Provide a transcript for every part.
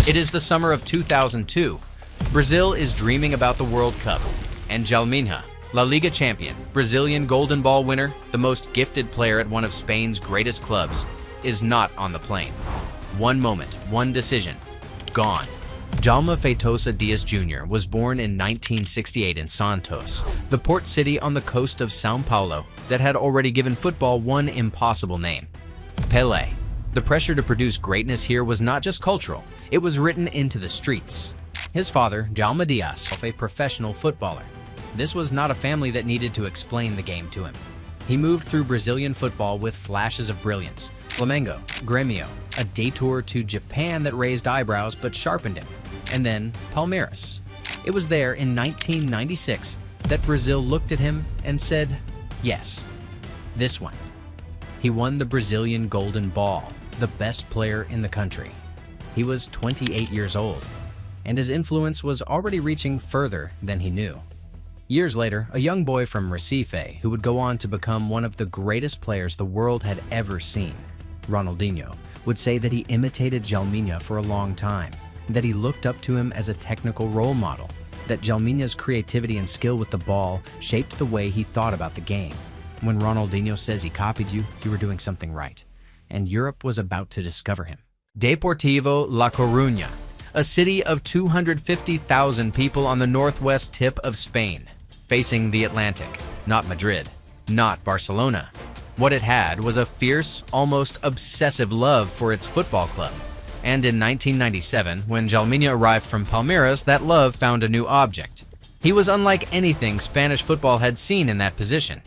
It is the summer of 2002. Brazil is dreaming about the World Cup, and Djalminha, La Liga champion, Brazilian Golden Ball winner, the most gifted player at one of Spain's greatest clubs, is not on the plane. One moment, one decision, gone. Djalma Feitosa Dias Jr. was born in 1968 in Santos, the port city on the coast of São Paulo that had already given football one impossible name: Pelé. The pressure to produce greatness here was not just cultural, it was written into the streets. His father, Djalma Dias, a professional footballer. This was not a family that needed to explain the game to him. He moved through Brazilian football with flashes of brilliance. Flamengo, Grêmio, a detour to Japan that raised eyebrows but sharpened him, and then Palmeiras. It was there in 1996 that Brazil looked at him and said, yes, this one. He won the Brazilian Golden Ball, the best player in the country. He was 28 years old, and his influence was already reaching further than he knew. Years later, a young boy from Recife who would go on to become one of the greatest players the world had ever seen, Ronaldinho, would say that he imitated Djalminha for a long time, that he looked up to him as a technical role model, that Djalminha's creativity and skill with the ball shaped the way he thought about the game. When Ronaldinho says he copied you, you were doing something right, and Europe was about to discover him. Deportivo La Coruña, a city of 250,000 people on the northwest tip of Spain, facing the Atlantic, not Madrid, not Barcelona. What it had was a fierce, almost obsessive love for its football club. And in 1997, when Djalminha arrived from Palmeiras, that love found a new object. He was unlike anything Spanish football had seen in that position.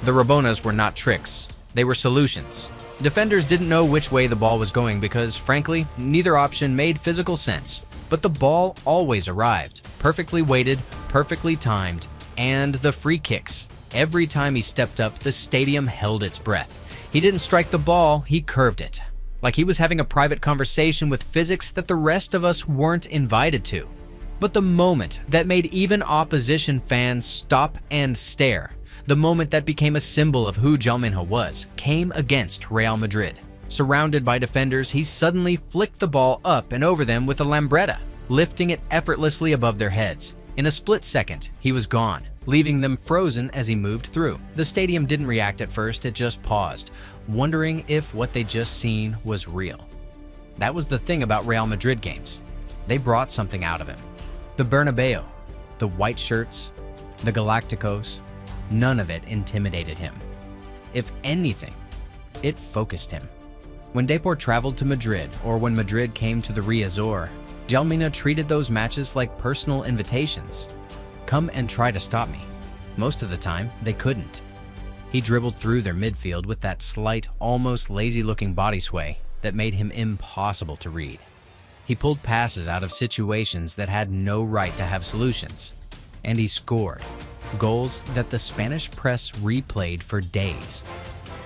The Rabonas were not tricks, they were solutions. Defenders didn't know which way the ball was going because, frankly, neither option made physical sense. But the ball always arrived, perfectly weighted, perfectly timed, and the free kicks. Every time he stepped up, the stadium held its breath. He didn't strike the ball, he curved it. Like he was having a private conversation with physics that the rest of us weren't invited to. But the moment that made even opposition fans stop and stare, the moment that became a symbol of who Djalminha was, came against Real Madrid. Surrounded by defenders, he suddenly flicked the ball up and over them with a lambretta, lifting it effortlessly above their heads. In a split second, he was gone, leaving them frozen as he moved through. The stadium didn't react at first, it just paused, wondering if what they'd just seen was real. That was the thing about Real Madrid games. They brought something out of him. The Bernabeu, the white shirts, the Galacticos, none of it intimidated him. If anything, it focused him. When Depor traveled to Madrid, or when Madrid came to the Riazor, Djalminha treated those matches like personal invitations. Come and try to stop me. Most of the time, they couldn't. He dribbled through their midfield with that slight, almost lazy-looking body sway that made him impossible to read. He pulled passes out of situations that had no right to have solutions. And he scored. Goals that the Spanish press replayed for days.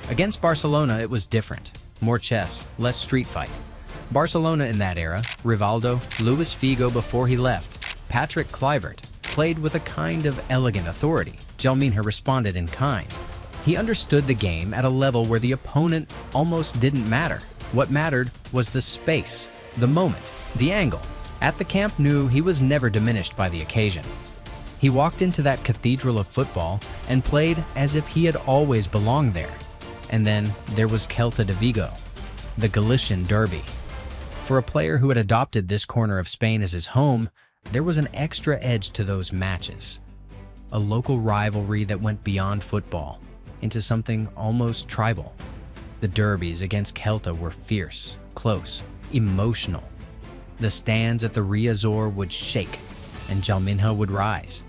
Against Barcelona, it was different. More chess, less street fight. Barcelona in that era, Rivaldo, Luis Figo before he left, Patrick Kluivert, played with a kind of elegant authority. Djalminha responded in kind. He understood the game at a level where the opponent almost didn't matter. What mattered was the space, the moment, the angle. At the Camp Nou, he was never diminished by the occasion. He walked into that cathedral of football and played as if he had always belonged there. And then there was Celta de Vigo, the Galician derby. For a player who had adopted this corner of Spain as his home, there was an extra edge to those matches. A local rivalry that went beyond football into something almost tribal. The derbies against Celta were fierce, close, emotional. The stands at the Riazor would shake, and Djalminha would rise.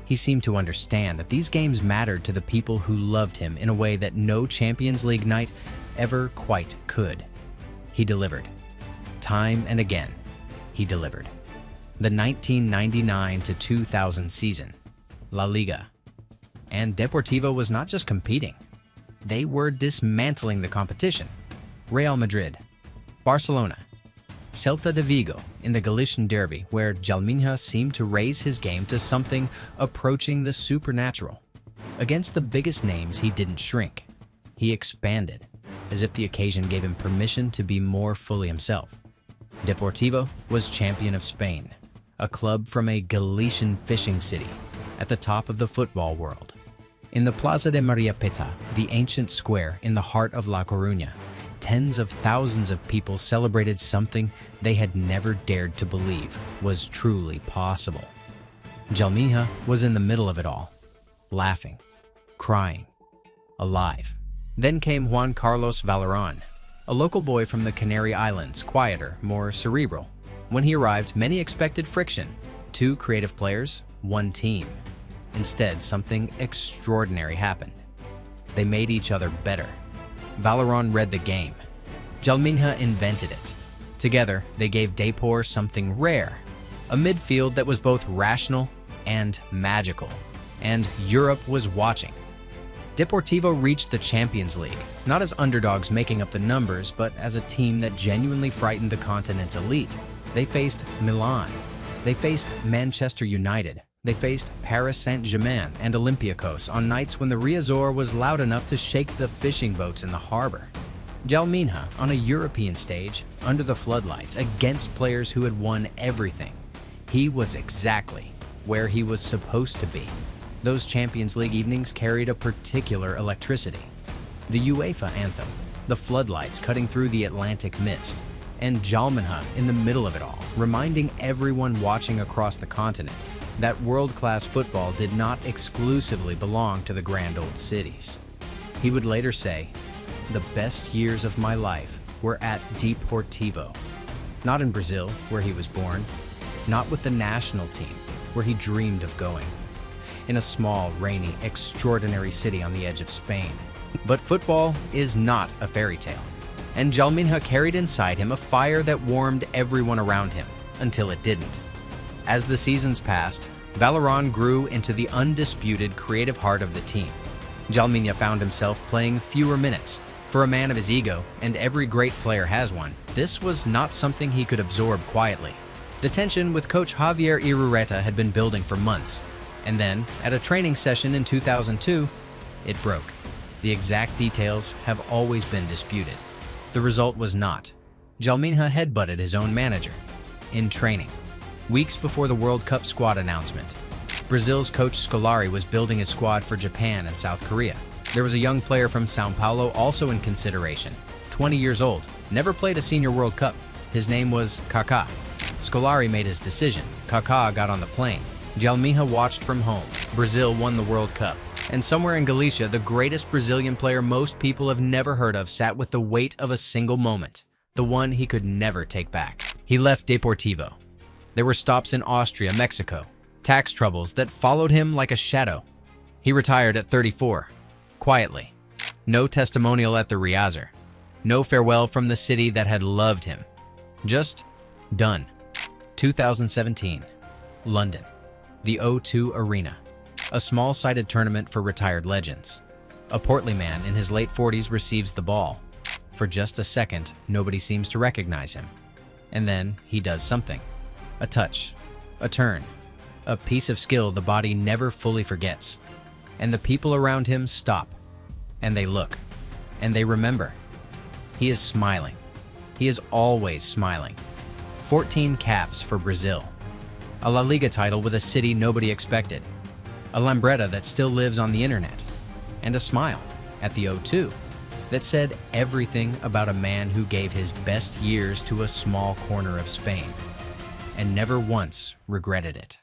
He seemed to understand that these games mattered to the people who loved him in a way that no Champions League night ever quite could. He delivered. Time and again, he delivered. The 1999 to 2000 season, La Liga. And Deportivo was not just competing. They were dismantling the competition. Real Madrid, Barcelona, Celta de Vigo in the Galician derby, where Djalminha seemed to raise his game to something approaching the supernatural. Against the biggest names, he didn't shrink. He expanded, as if the occasion gave him permission to be more fully himself. Deportivo was champion of Spain, a club from a Galician fishing city at the top of the football world. In the Plaza de Maria Pita, the ancient square in the heart of La Coruña, tens of thousands of people celebrated something they had never dared to believe was truly possible. Djalminha was in the middle of it all, laughing, crying, alive. Then came Juan Carlos Valerón, a local boy from the Canary Islands, quieter, more cerebral. When he arrived, many expected friction. 2 creative players, 1 team. Instead, something extraordinary happened. They made each other better. Valerón read the game. Djalminha invented it. Together, they gave Depor something rare, a midfield that was both rational and magical. And Europe was watching. Deportivo reached the Champions League, not as underdogs making up the numbers, but as a team that genuinely frightened the continent's elite. They faced Milan. They faced Manchester United. They faced Paris Saint-Germain and Olympiacos on nights when the Riazor was loud enough to shake the fishing boats in the harbor. Djalminha, on a European stage, under the floodlights, against players who had won everything. He was exactly where he was supposed to be. Those Champions League evenings carried a particular electricity. The UEFA anthem, the floodlights cutting through the Atlantic mist, and Djalminha in the middle of it all, reminding everyone watching across the continent that world-class football did not exclusively belong to the grand old cities. He would later say, "The best years of my life were at Deportivo." Not in Brazil, where he was born, not with the national team, where he dreamed of going. In a small, rainy, extraordinary city on the edge of Spain. But football is not a fairy tale, and Djalminha carried inside him a fire that warmed everyone around him, until it didn't. As the seasons passed, Valerón grew into the undisputed creative heart of the team. Djalminha found himself playing fewer minutes. For a man of his ego, and every great player has one, this was not something he could absorb quietly. The tension with coach Javier Irureta had been building for months. And then, at a training session in 2002, it broke. The exact details have always been disputed. The result was not. Djalminha headbutted his own manager in training. Weeks before the World Cup squad announcement, Brazil's coach Scolari was building his squad for Japan and South Korea. There was a young player from São Paulo also in consideration, 20 years old, never played a senior World Cup. His name was Kaká. Scolari made his decision. Kaká got on the plane. Djalminha watched from home. Brazil won the World Cup. And somewhere in Galicia, the greatest Brazilian player most people have never heard of sat with the weight of a single moment, the one he could never take back. He left Deportivo. There were stops in Austria, Mexico, tax troubles that followed him like a shadow. He retired at 34, quietly. No testimonial at the Riazor. No farewell from the city that had loved him. Just done. 2017, London. The O2 Arena, a small-sided tournament for retired legends. A portly man in his late 40s receives the ball. For just a second, nobody seems to recognize him. And then he does something. A touch, a turn, a piece of skill the body never fully forgets. And the people around him stop, and they look, and they remember. He is smiling. He is always smiling. 14 caps for Brazil. A La Liga title with a city nobody expected, a lambretta that still lives on the internet, and a smile at the O2 that said everything about a man who gave his best years to a small corner of Spain and never once regretted it.